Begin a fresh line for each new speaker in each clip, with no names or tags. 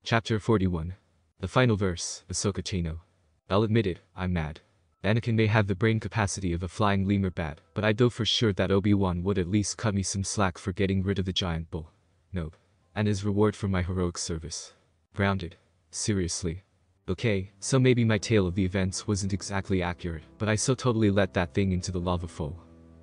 Chapter 41. The final verse, Ahsoka Tano. I'll admit it, I'm mad. Anakin may have the brain capacity of a flying lemur bat, but I know for sure that Obi-Wan would at least cut me some slack for getting rid of the giant bull. Nope. And as reward for my heroic service. Grounded. Seriously. Okay, so maybe my tale of the events wasn't exactly accurate, but I so totally let that thing into the lava flow.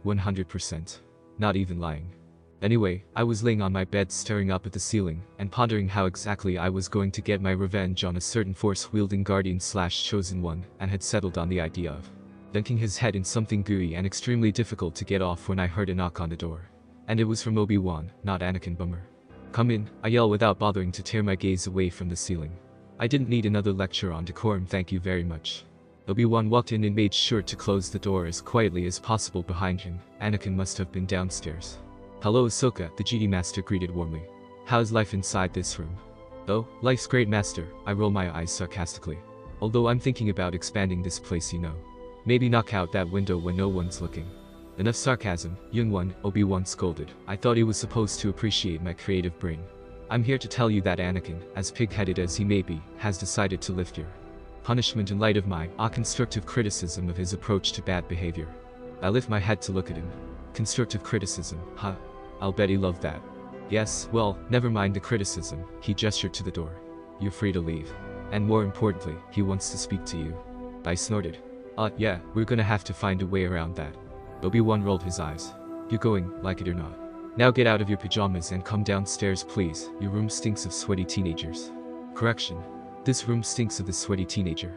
100%. Not even lying. Anyway, I was laying on my bed staring up at the ceiling, and pondering how exactly I was going to get my revenge on a certain force-wielding guardian/chosen one, and had settled on the idea of dunking his head in something gooey and extremely difficult to get off when I heard a knock on the door. And it was from Obi-Wan, not Anakin. Bummer. Come in, I yell without bothering to tear my gaze away from the ceiling. I didn't need another lecture on decorum, thank you very much. Obi-Wan walked in and made sure to close the door as quietly as possible behind him. Anakin must have been downstairs. Hello Ahsoka, the Jedi Master greeted warmly. How's life inside this room? Oh, life's great, Master, I roll my eyes sarcastically. Although I'm thinking about expanding this place, you know. Maybe knock out that window when no one's looking. Enough sarcasm, young one, Obi-Wan scolded. I thought he was supposed to appreciate my creative brain. I'm here to tell you that Anakin, as pig-headed as he may be, has decided to lift your punishment in light of my constructive criticism of his approach to bad behavior. I lift my head to look at him. Constructive criticism, huh? I'll bet he loved that. Yes, well, never mind the criticism, he gestured to the door. You're free to leave. And more importantly, he wants to speak to you. I snorted. Yeah, we're gonna have to find a way around that. Obi-Wan rolled his eyes. You're going, like it or not. Now get out of your pajamas and come downstairs please, your room stinks of sweaty teenagers. Correction. This room stinks of the sweaty teenager.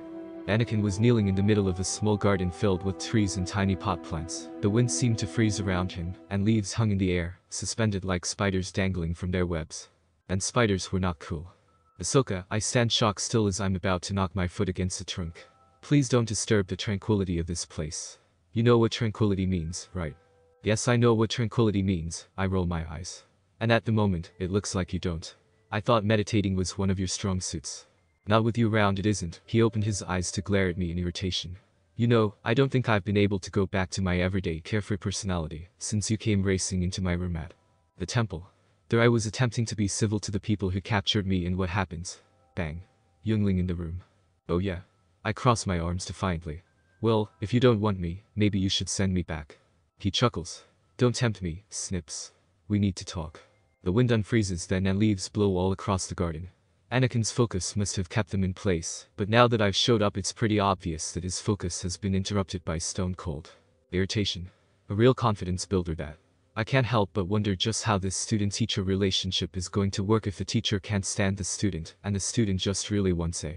Anakin was kneeling in the middle of a small garden filled with trees and tiny pot plants. The wind seemed to freeze around him, and leaves hung in the air, suspended like spiders dangling from their webs. And spiders were not cool. Ahsoka, I stand shocked still as I'm about to knock my foot against the trunk. Please don't disturb the tranquility of this place. You know what tranquility means, right? Yes, I know what tranquility means, I roll my eyes. And at the moment, it looks like you don't. I thought meditating was one of your strong suits. Not with you around, it isn't. He opened his eyes to glare at me in irritation. You know, I don't think I've been able to go back to my everyday carefree personality since you came racing into my room at the temple. There I was attempting to be civil to the people who captured me, and what happens? Bang. Youngling in the room. Oh yeah. I cross my arms defiantly. Well, if you don't want me, maybe you should send me back. He chuckles. Don't tempt me, snips. We need to talk. The wind unfreezes then and leaves blow all across the garden. Anakin's focus must have kept them in place, but now that I've showed up it's pretty obvious that his focus has been interrupted by stone cold irritation. A real confidence builder that. I can't help but wonder just how this student-teacher relationship is going to work if the teacher can't stand the student, and the student just really wants a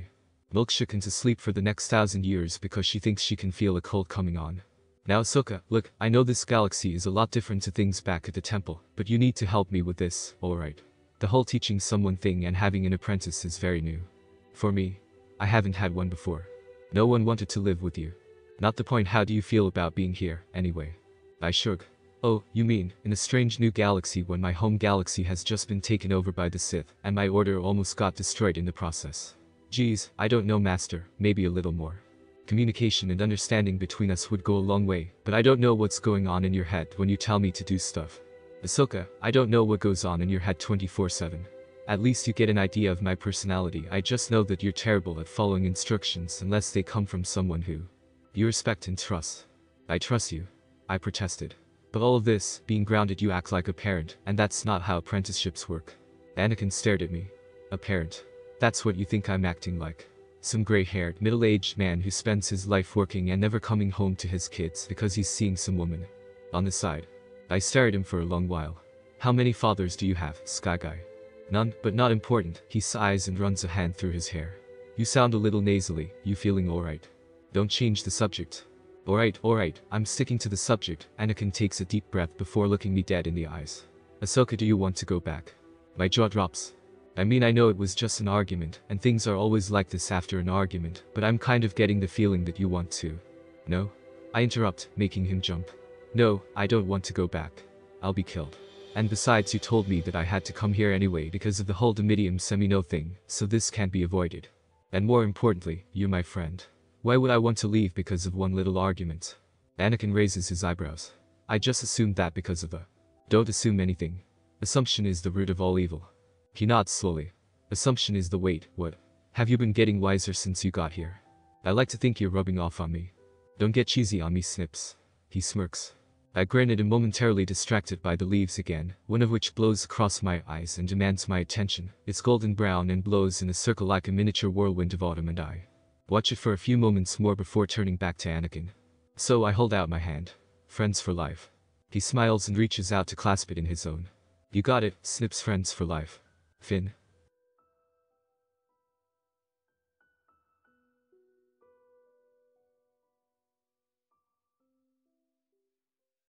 milkshake into sleep for the next 1,000 years because she thinks she can feel a cold coming on. Now Ahsoka, look, I know this galaxy is a lot different to things back at the temple, but you need to help me with this, alright? The whole teaching someone thing and having an apprentice is very new. For me, I haven't had one before. No one wanted to live with you. Not the point. How do you feel about being here, anyway? I shrugged. Oh, you mean, in a strange new galaxy when my home galaxy has just been taken over by the Sith, and my order almost got destroyed in the process. Geez, I don't know Master, maybe a little more. Communication and understanding between us would go a long way, but I don't know what's going on in your head when you tell me to do stuff. Ahsoka, I don't know what goes on in your head 24/7. At least you get an idea of my personality. I just know that you're terrible at following instructions unless they come from someone who you respect and trust. I trust you. I protested. But all of this, being grounded, you act like a parent, and that's not how apprenticeships work. Anakin stared at me. A parent? That's what you think I'm acting like? Some gray-haired, middle-aged man who spends his life working and never coming home to his kids because he's seeing some woman on the side. I stared at him for a long while. How many fathers do you have, Sky Guy? None, but not important. He sighs and runs a hand through his hair. You sound a little nasally. You feeling alright? Don't change the subject. Alright, I'm sticking to the subject. Anakin takes a deep breath before looking me dead in the eyes. Ahsoka, do you want to go back? My jaw drops. I mean, I know it was just an argument, and things are always like this after an argument, but I'm kind of getting the feeling that you want to. No? I interrupt, making him jump. No, I don't want to go back. I'll be killed. And besides, you told me that I had to come here anyway because of the whole Domitium Semino thing, so this can't be avoided. And more importantly, you're my friend. Why would I want to leave because of one little argument? Anakin raises his eyebrows. I just assumed that because of a... Don't assume anything. Assumption is the root of all evil. He nods slowly. Assumption is the weight. What? Have you been getting wiser since you got here? I like to think you're rubbing off on me. Don't get cheesy on me, Snips. He smirks. I grin and am momentarily distracted by the leaves again, one of which blows across my eyes and demands my attention. It's golden brown and blows in a circle like a miniature whirlwind of autumn, and I watch it for a few moments more before turning back to Anakin. So I hold out my hand. Friends for life. He smiles and reaches out to clasp it in his own. You got it, Snips, friends for life. Finn.